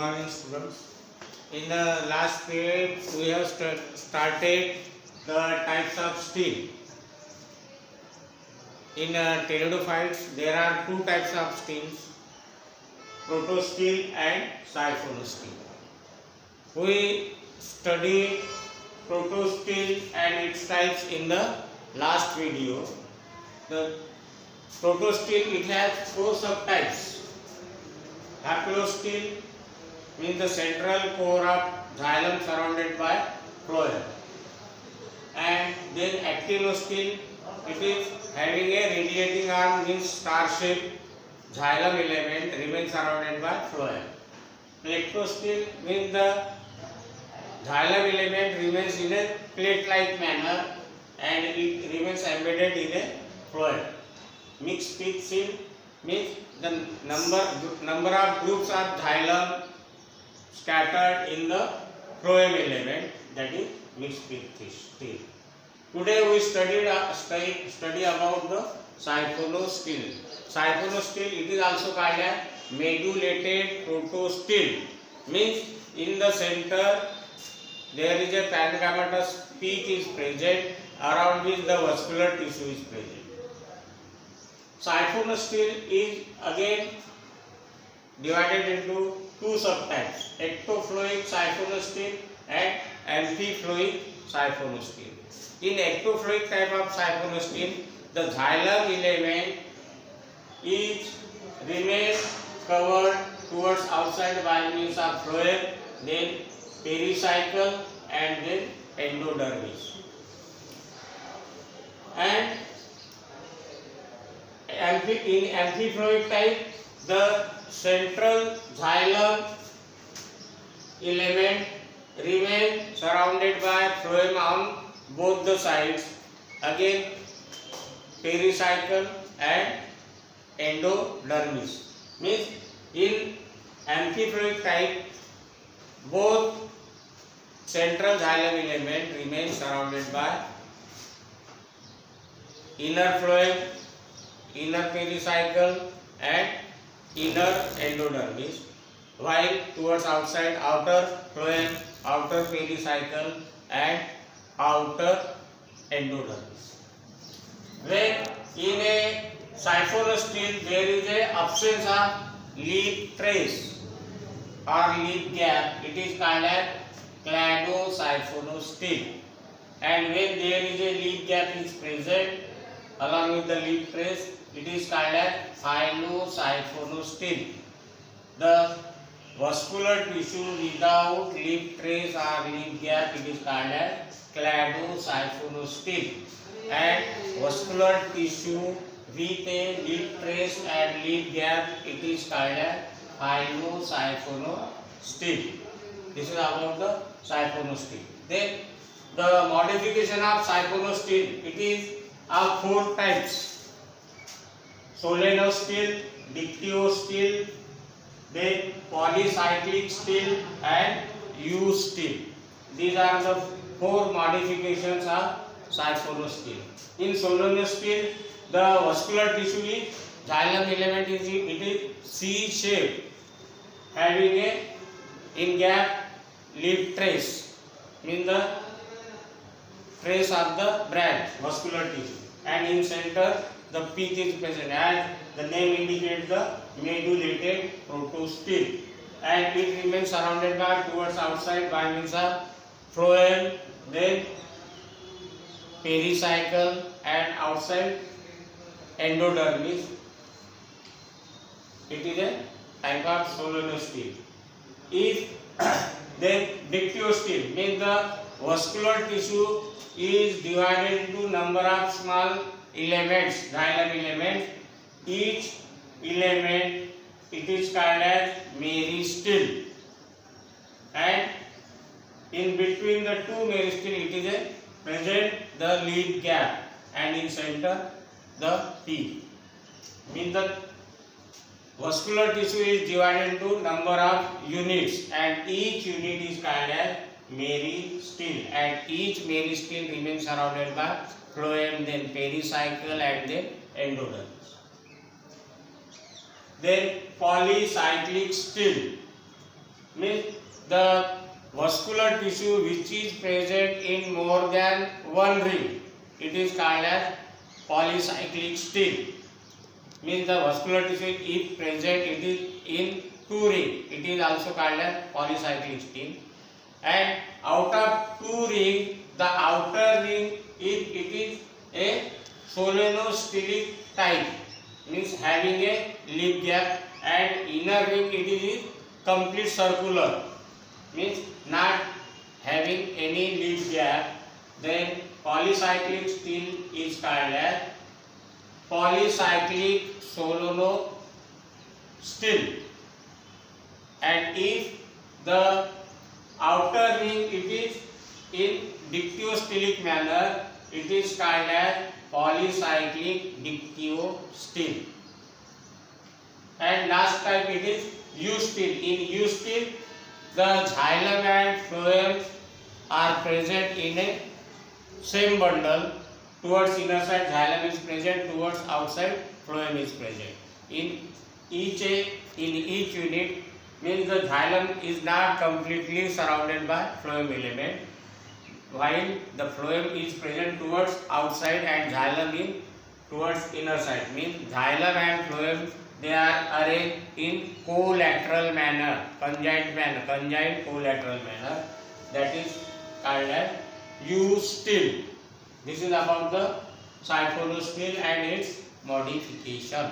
morning, students. In the last period, we have started the types of steel. In pteridophytes, there are two types of steels: protosteel and siphonosteel. We studied protosteel and its types in the last video. The protosteel, it has four subtypes. Haplosteel means the central core of xylem surrounded by phloem, and then actinosteel, it is having a radiating arm, means star-shaped xylem element remains surrounded by phloem. Plectosteel means the xylem element remains in a plate-like manner and it remains embedded in a phloem. Mixed pith seal means the number of groups of xylem scattered in the phloem element, that is mixed pith steel. Today we study about the siphonosteel. Siphonosteel, it is also called as medullated protosteel, means in the center there is a parenchymatous peak is present around which the vascular tissue is present. Siphonosteel is again divided into two subtypes: ectofluic siphonosteel and amphifluic siphonosteel. In ectofluic type of siphonosteel, the xylem element remains covered towards outside by means of phloem, then pericycle and then endodermis. And in amphifluic type, the central xylem element remains surrounded by phloem on both the sides, again pericycle and endodermis. Means in amphifluic type, both central xylem element remains surrounded by inner phloem, inner pericycle and inner endodermis, while towards outside outer phloem, outer pericycle and outer endodermis. When in a siphonosteel there is a absence of leaf trace or leaf gap, it is called as cladosiphonosteel, and when there is a leaf gap is present along with the leaf trace, it is called as phyllosiphonosteel. The vascular tissue without leaf trace or leaf gap, it is called as cladosiphonosteel, and vascular tissue with a leaf trace and leaf gap, it is called as phyllosiphonosteel. This is about the siphonosteel. Then the modification of siphonosteel, it is of four types: solenosteel, dictyosteel, then polycyclic steel and U-steel. These are the four modifications of siphonosteel. In solenosteel, the vascular tissue is xylem element is C-shaped, having a in-gap leaf trace, means the trace of the branch vascular tissue, and in center the peak is present, as the name indicates, the medullated protosteel, and it remains surrounded by towards outside by means of phloem, then pericycle and outside endodermis. It is a type of solenosteel. If then dictyosteel means the vascular tissue is divided into number of small elements, xylem elements. Each element, it is called as meristeel, and in between the two meristeel, it is a present the leaf gap, and in center the peak. Means the vascular tissue is divided into number of units, and each unit is called as meristeel, and each meristeel remains surrounded by phloem, then pericycle and then endodermis. Then polycyclic steel means the vascular tissue which is present in more than one ring, it is called as polycyclic steel. Means the vascular tissue if present it is in two ring, it is also called as polycyclic steel. And out of two rings, the outer ring if it is a solenostelic type, means having a lip gap, and inner ring it is complete circular, means not having any lip gap, then polycyclic steel is called as polycyclic solenosteel. And if the outer ring it is in dictyostelic manner, it is called as polycyclic dictyosteel. And last type it is U-steel. In U-steel, the xylem and phloem are present in a same bundle. Towards inner side xylem is present, towards outside phloem is present. In each unit, means the xylem is not completely surrounded by phloem element, while the phloem is present towards outside and xylem in towards inner side. Means xylem and phloem, they are arranged in collateral manner, conjoined collateral manner. That is called as U-steel. This is about the siphonosteel and its modification.